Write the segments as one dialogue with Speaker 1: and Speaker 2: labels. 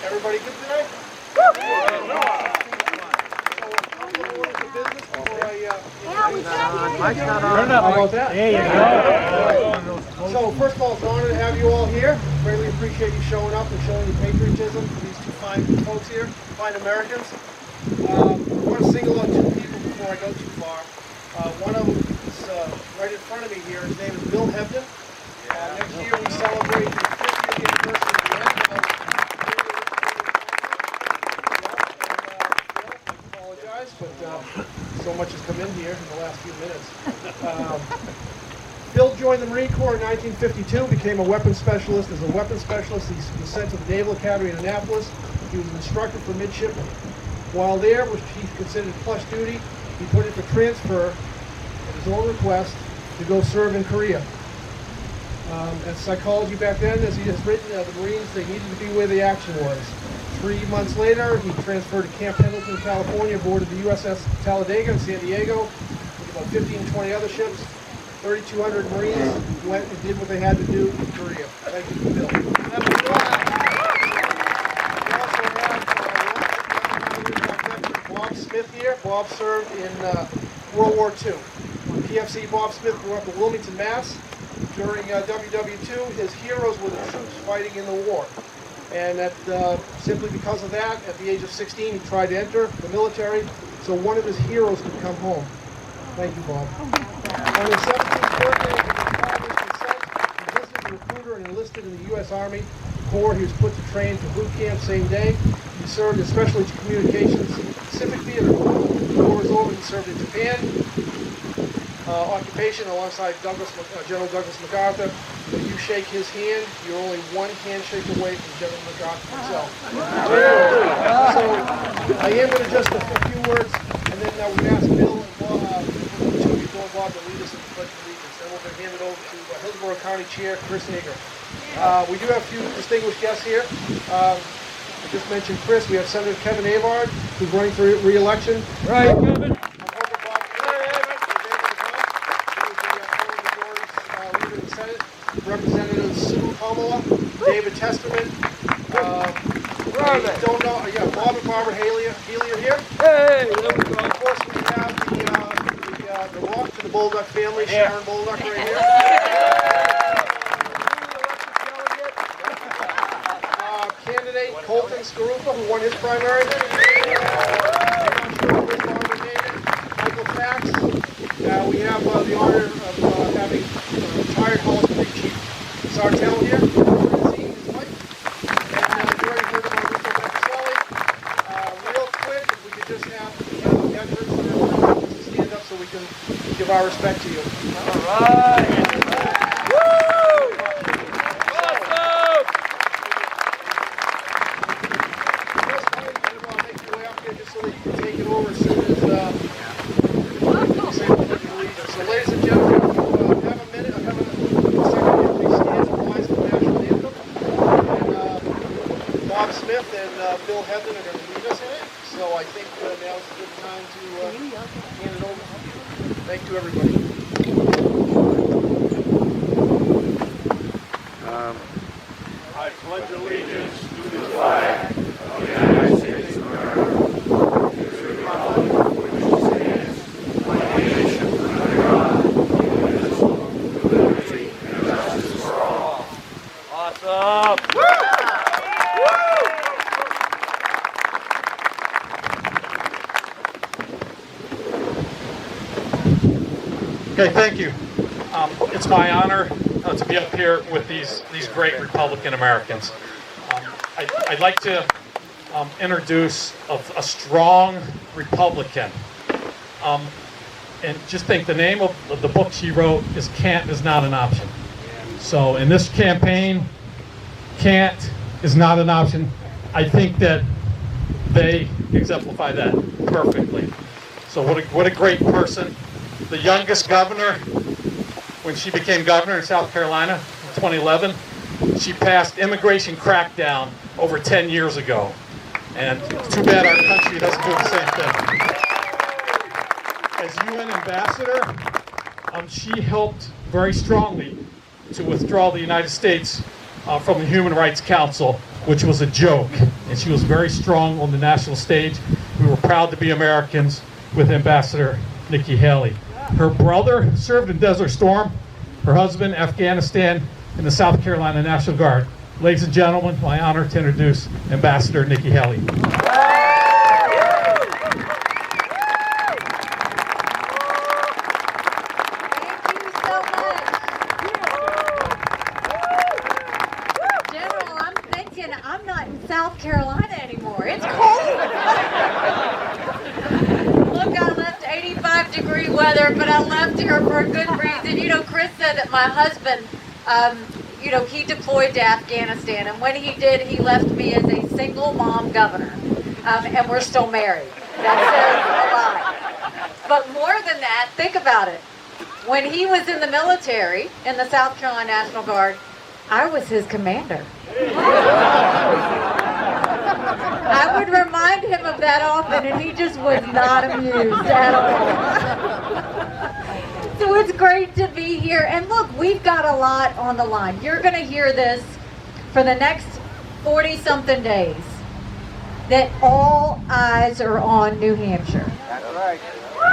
Speaker 1: Everybody good today? How about that?
Speaker 2: There you go.
Speaker 1: So first of all, it's an honor to have you all here. Greatly appreciate you showing up and showing your patriotism for these two fine folks here, fine Americans. I want to single out two people before I go too far. One of them is right in front of me here. His name is Bill Hebden. Next year we celebrate the 50th anniversary of the end of but so much has come in here in the last few minutes. Bill joined the Marine Corps in 1952, became a weapons specialist. As a weapons specialist, he was sent to the Naval Academy in Annapolis. He was an instructor for midshipmen. While there, which he considered plus duty, he put in for transfer at his own request to go serve in Korea. As psychology back then, as he has written, the Marines, they needed to be where the action was. 3 months later, he transferred to Camp Pendleton, California, boarded the USS Talladega in San Diego with about 15 to 20 other ships. 3,200 Marines went and did what they had to do in Korea. Thank you, Bill. We also have Bob Smith here. Bob served in World War II. PFC Bob Smith grew up in Wilmington, Mass. During WW2, his heroes were the troops fighting in the war. And simply because of that, at the age of 16, he tried to enter the military, so one of his heroes could come home. Thank you, Bob. On his 17th birthday, with his father's consent, he visited the recruiter and enlisted in the U.S. Army Corps. He was put to train for boot camp same day. He served in Special Communications Pacific Theater. The war was over, he served in Japan. Occupation alongside General Douglas MacArthur. If you shake his hand, you're only one handshake away from General MacArthur himself. So I am going to just a few words, and then we ask Bill and Bob to lead us in the Pledge of Allegiance. Then we're going to hand it over to Hillsborough County Chair Chris Ager. We do have a few distinguished guests here. I just mentioned Chris. We have Senator Kevin Avard, who's running for re-election.
Speaker 2: Right, Kevin.
Speaker 1: Representatives Sue Kamala, David Testerman, don't know, Bob and Barbara Haley are here.
Speaker 2: Hey!
Speaker 1: Of course, we have the rock to the Bolduc family, Sharon Bolduc right here. Candidate Colton Skarupa, who won his primary. Michael Fax. We have the honor of having retired Hollis Creek Chief Sartell here. His wife. And you already heard about Rico Petroselli. Real quick, if we could just have the veterans to stand up so we can give our respect to you.
Speaker 2: All right. Woo! Awesome!
Speaker 1: I'll make your way up here just so that you can take it over as soon as So ladies and gentlemen, have a minute, have a second here, please stand and rise for the national anthem. And Bob Smith and Bill Hebden are going to lead us in it. So I think now is a good time to hand it over. Thank you, everybody.
Speaker 3: I pledge allegiance to the flag of the United States of America, to the republic which stands, one nation under God, indivisible, with liberty and justice for all.
Speaker 2: Awesome!
Speaker 4: Okay, thank you. It's my honor to be up here with these great Republican Americans. I'd like to introduce a strong Republican. And just think, the name of the book she wrote is "Can't is Not an Option." So in this campaign, can't is not an option. I think that they exemplify that perfectly. So what a great person. The youngest governor, when she became governor in South Carolina in 2011, she passed immigration crackdown over 10 years ago. And it's too bad our country doesn't do the same thing. As UN ambassador, she helped very strongly to withdraw the United States from the Human Rights Council, which was a joke. And she was very strong on the national stage. We were proud to be Americans with Ambassador Nikki Haley. Her brother served in Desert Storm. Her husband, Afghanistan, in the South Carolina National Guard. Ladies and gentlemen, my honor to introduce Ambassador Nikki Haley.
Speaker 5: I'm not in South Carolina anymore. It's cold. Look, I left 85-degree weather, but I left here for a good reason. You know, Chris said that my husband, he deployed to Afghanistan, and when he did, he left me as a single mom governor, and we're still married. That says a lot. But more than that, think about it. When he was in the military, in the South Carolina National Guard, I was his commander. I would remind him of that often, and he just was not amused at all. So it's great to be here. And look, we've got a lot on the line. You're going to hear this for the next 40-something days, that all eyes are on New Hampshire.
Speaker 2: That's right.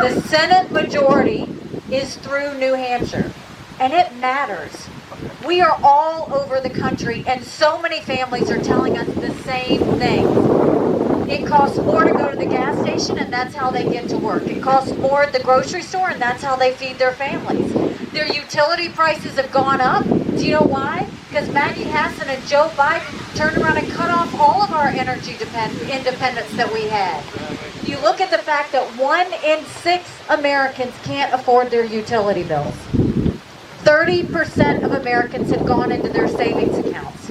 Speaker 5: The Senate majority is through New Hampshire, and it matters. We are all over the country, and so many families are telling us the same thing. It costs more to go to the gas station, and that's how they get to work. It costs more at the grocery store, and that's how they feed their families. Their utility prices have gone up. Do you know why? Because Maggie Hassan and Joe Biden turned around and cut off all of our energy independence that we had. You look at the fact that 1 in 6 Americans can't afford their utility bills. 30% of Americans have gone into their savings accounts.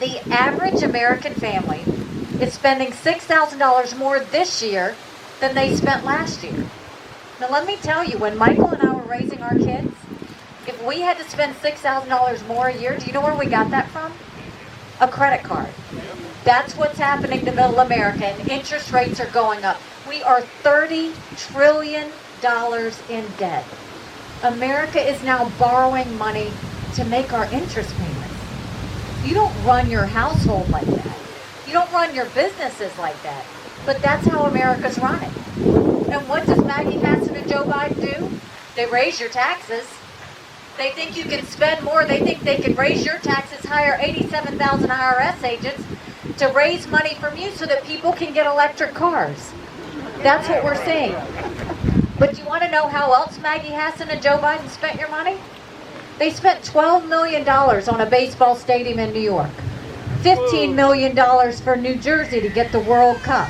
Speaker 5: The average American family is spending $6,000 more this year than they spent last year. Now let me tell you, when Michael and I were raising our kids, if we had to spend $6,000 more a year, do you know where we got that from? A credit card. That's what's happening to middle America, and interest rates are going up. We are $30 trillion in debt. America is now borrowing money to make our interest payments. You don't run your household like that. You don't run your businesses like that. But that's how America's running. And what does Maggie Hassan and Joe Biden do? They raise your taxes. They think you can spend more. They think they can raise your taxes, hire 87,000 IRS agents to raise money from you so that people can get electric cars. That's what we're seeing. But you want to know how else Maggie Hassan and Joe Biden spent your money? They spent $12 million on a baseball stadium in New York. $15 million for New Jersey to get the World Cup.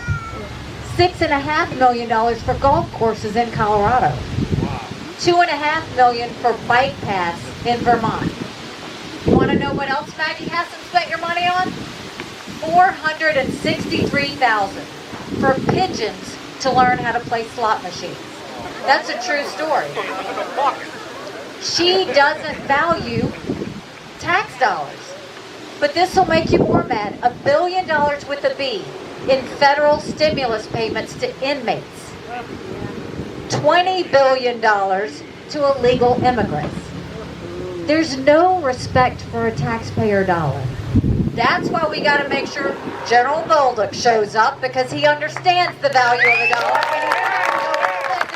Speaker 5: $6.5 million for golf courses in Colorado. $2.5 million for bike paths in Vermont. You want to know what else Maggie Hassan spent your money on? $463,000 for pigeons to learn how to play slot machines. That's a true story. She doesn't value tax dollars. But this will make you more mad. $1 billion with a B in federal stimulus payments to inmates. $20 billion to illegal immigrants. There's no respect for a taxpayer dollar. That's why we got to make sure General Bolduc shows up, because he understands the value of the dollar and he knows how to spend their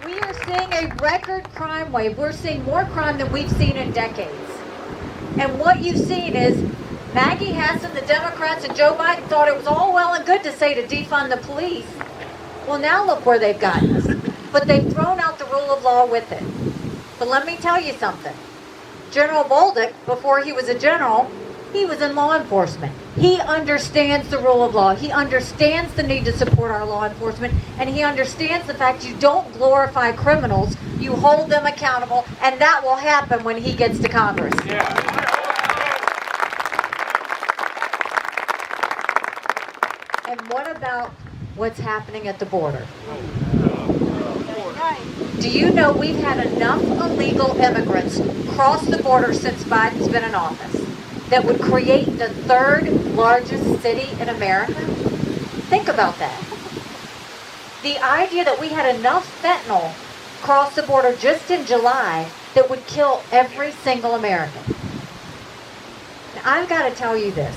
Speaker 5: money. We are seeing a record crime wave. We're seeing more crime than we've seen in decades. And what you've seen is Maggie Hassan, the Democrats, and Joe Biden thought it was all well and good to say to defund the police. Well, now look where they've gotten us. But they've thrown out the rule of law with it. But let me tell you something. General Bolduc, before he was a general, he was in law enforcement. He understands the rule of law. He understands the need to support our law enforcement, and he understands the fact you don't glorify criminals, you hold them accountable, and that will happen when he gets to Congress. And what about what's happening at the border? Do you know we've had enough illegal immigrants cross the border since Biden's been in office that would create the third largest city in America? Think about that. The idea that we had enough fentanyl cross the border just in July that would kill every single American. Now, I've got to tell you this.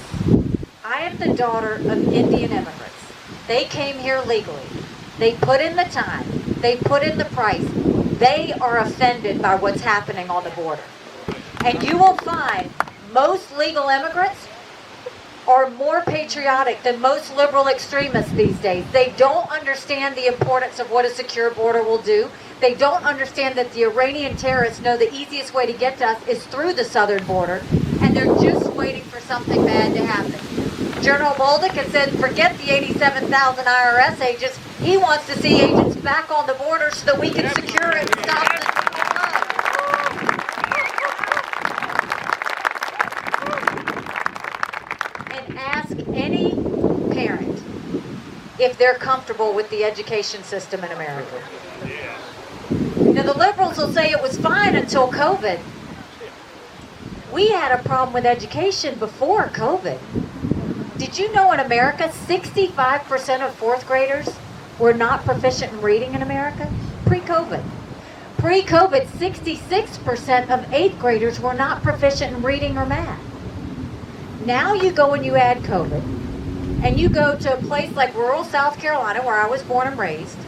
Speaker 5: I am the daughter of Indian immigrants. They came here legally. They put in the time. They put in the price. They are offended by what's happening on the border. And you will find most legal immigrants are more patriotic than most liberal extremists these days. They don't understand the importance of what a secure border will do. They don't understand that the Iranian terrorists know the easiest way to get to us is through the southern border, and they're just waiting for something bad to happen. General Bolduc has said, forget the 87,000 IRS agents. He wants to see agents back on the border so that we can secure it and stop this flow. And ask any parent if they're comfortable with the education system in America. Now, the liberals will say it was fine until COVID. We had a problem with education before COVID. Did you know in America, 65% of fourth graders were not proficient in reading in America? Pre-COVID. Pre-COVID, 66% of eighth graders were not proficient in reading or math. Now you go and you add COVID, and you go to a place like rural South Carolina, where I was born and raised,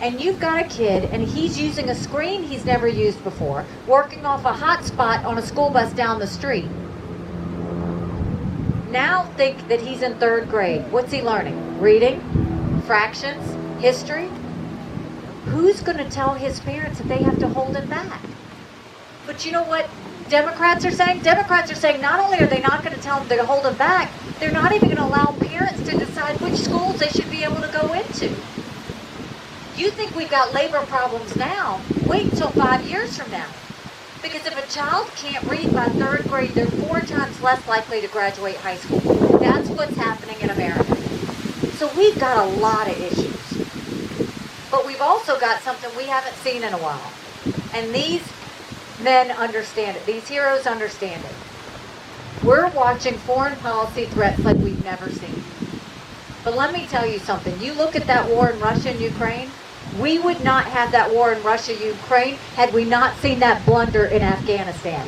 Speaker 5: and you've got a kid, and he's using a screen he's never used before, working off a hotspot on a school bus down the street. Now think that he's in third grade. What's he learning? Reading, fractions, history. Who's going to tell his parents that they have to hold him back? But you know what Democrats are saying? Democrats are saying not only are they not going to tell them to hold him back, they're not even going to allow parents to decide which schools they should be able to go into. You think we've got labor problems now? Wait until 5 years from now. Because if a child can't read by third grade, they're 4 times less likely to graduate high school. That's what's happening in America. So we've got a lot of issues. But we've also got something we haven't seen in a while. And these men understand it. These heroes understand it. We're watching foreign policy threats like we've never seen. But let me tell you something. You look at that war in Russia and Ukraine, we would not have that war in Russia, Ukraine, had we not seen that blunder in Afghanistan.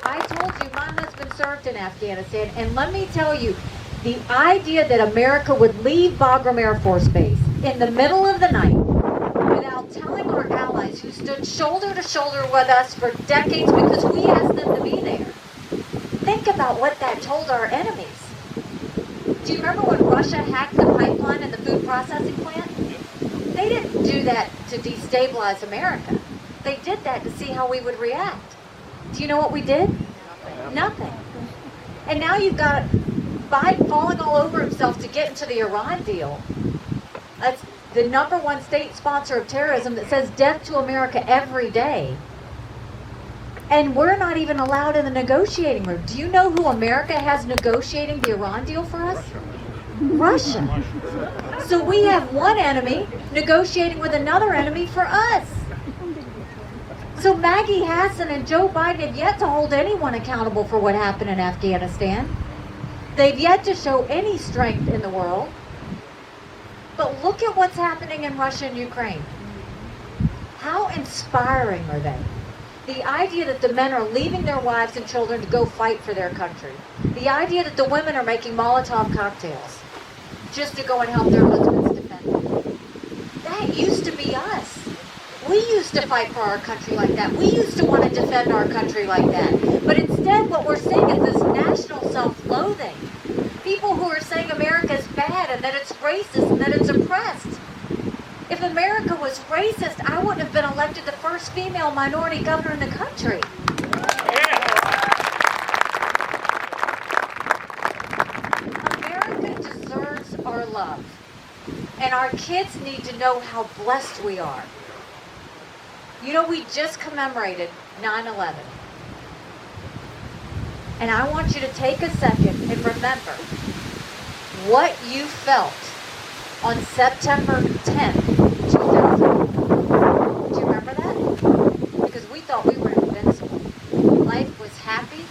Speaker 5: I told you my husband served in Afghanistan, and let me tell you, the idea that America would leave Bagram Air Force Base in the middle of the night without telling our allies who stood shoulder to shoulder with us for decades because we asked them to be there. Think about what that told our enemies. Do you remember when Russia hacked the pipeline and the food processing plant? They didn't do that to destabilize America. They did that to see how we would react. Do you know what we did? Nothing. And now you've got Biden falling all over himself to get into the Iran deal. That's the #1 state sponsor of terrorism that says death to America every day. And we're not even allowed in the negotiating room. Do you know who America has negotiating the Iran deal for us? Russia. So we have one enemy negotiating with another enemy for us. So Maggie Hassan and Joe Biden have yet to hold anyone accountable for what happened in Afghanistan. They've yet to show any strength in the world. But look at what's happening in Russia and Ukraine. How inspiring are they? The idea that the men are leaving their wives and children to go fight for their country. The idea that the women are making Molotov cocktails just to go and help their husbands defend them. That used to be us. We used to fight for our country like that. We used to want to defend our country like that. But instead, what we're seeing is this national self-loathing. People who are saying America is bad and that it's racist and that it's oppressed. If America was racist, I wouldn't have been elected the first female minority governor in the country. America deserves our love. And our kids need to know how blessed we are. You know, we just commemorated 9/11. And I want you to take a second and remember what you felt on September 10th, 2001. Do you remember that? Because we thought we were invincible. Life was happy.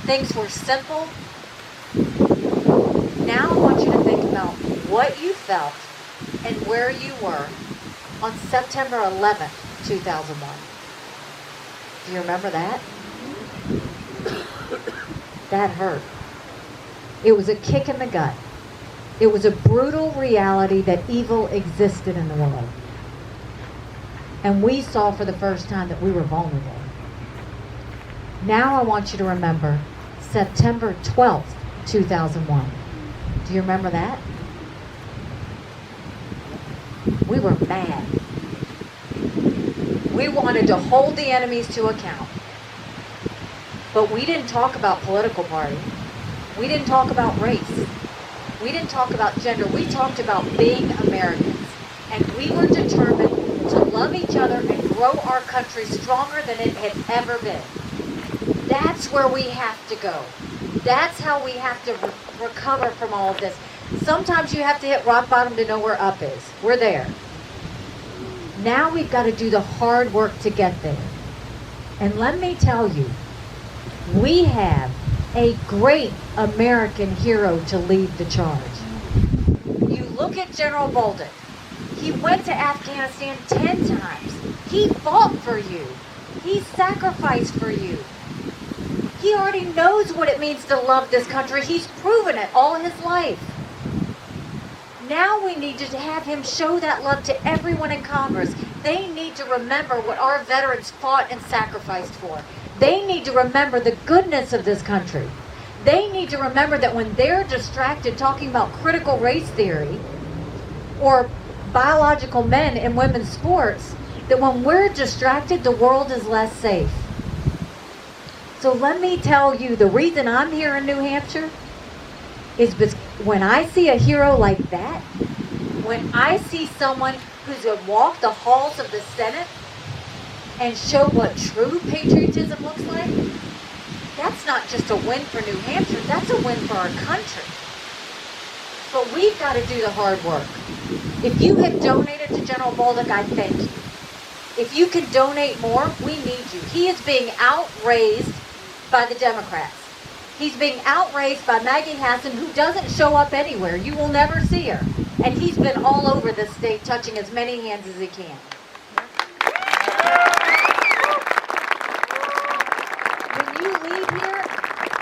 Speaker 5: Things were simple. Now I want you to think about what you felt and where you were on September 11th, 2001. Do you remember that? That hurt. It was a kick in the gut. It was a brutal reality that evil existed in the world. And we saw for the first time that we were vulnerable. Now I want you to remember September 12th, 2001. Do you remember that? We were mad. We wanted to hold the enemies to account. But we didn't talk about political party. We didn't talk about race. We didn't talk about gender. We talked about being Americans. And we were determined to love each other and grow our country stronger than it had ever been. That's where we have to go. That's how we have to recover from all of this. Sometimes you have to hit rock bottom to know where up is. We're there. Now we've got to do the hard work to get there. And let me tell you, we have a great American hero to lead the charge. You look at General Bolduc. He went to Afghanistan 10 times. He fought for you. He sacrificed for you. He already knows what it means to love this country. He's proven it all his life. Now we need to have him show that love to everyone in Congress. They need to remember what our veterans fought and sacrificed for. They need to remember the goodness of this country. They need to remember that when they're distracted talking about critical race theory or biological men in women's sports, that when we're distracted, the world is less safe. So let me tell you, the reason I'm here in New Hampshire is because when I see a hero like that, when I see someone who's going to walk the halls of the Senate and show what true patriotism looks like, that's not just a win for New Hampshire, that's a win for our country. But we've got to do the hard work. If you have donated to General Bolduc, I thank you. If you can donate more, we need you. He is being outraised by the Democrats. He's being outraised by Maggie Hassan, who doesn't show up anywhere. You will never see her. And he's been all over the state, touching as many hands as he can. When you leave here,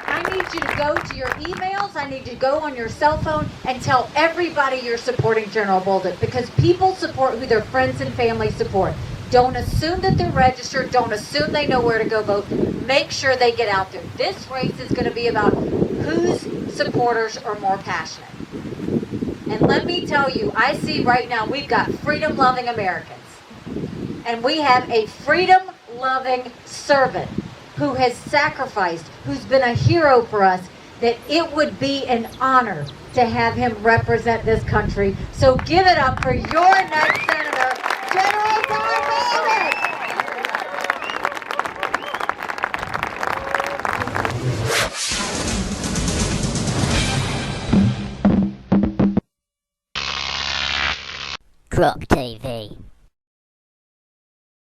Speaker 5: I need you to go to your emails. I need you to go on your cell phone and tell everybody you're supporting General Bolduc, because people support who their friends and family support. Don't assume that they're registered. Don't assume they know where to go vote. Make sure they get out there. This race is going to be about whose supporters are more passionate. And let me tell you, I see right now we've got freedom-loving Americans. And we have a freedom-loving servant who has sacrificed, who's been a hero for us, that it would be an honor to have him represent this country. So give it up for your next senator, General Don Bolduc.
Speaker 6: Crop TV.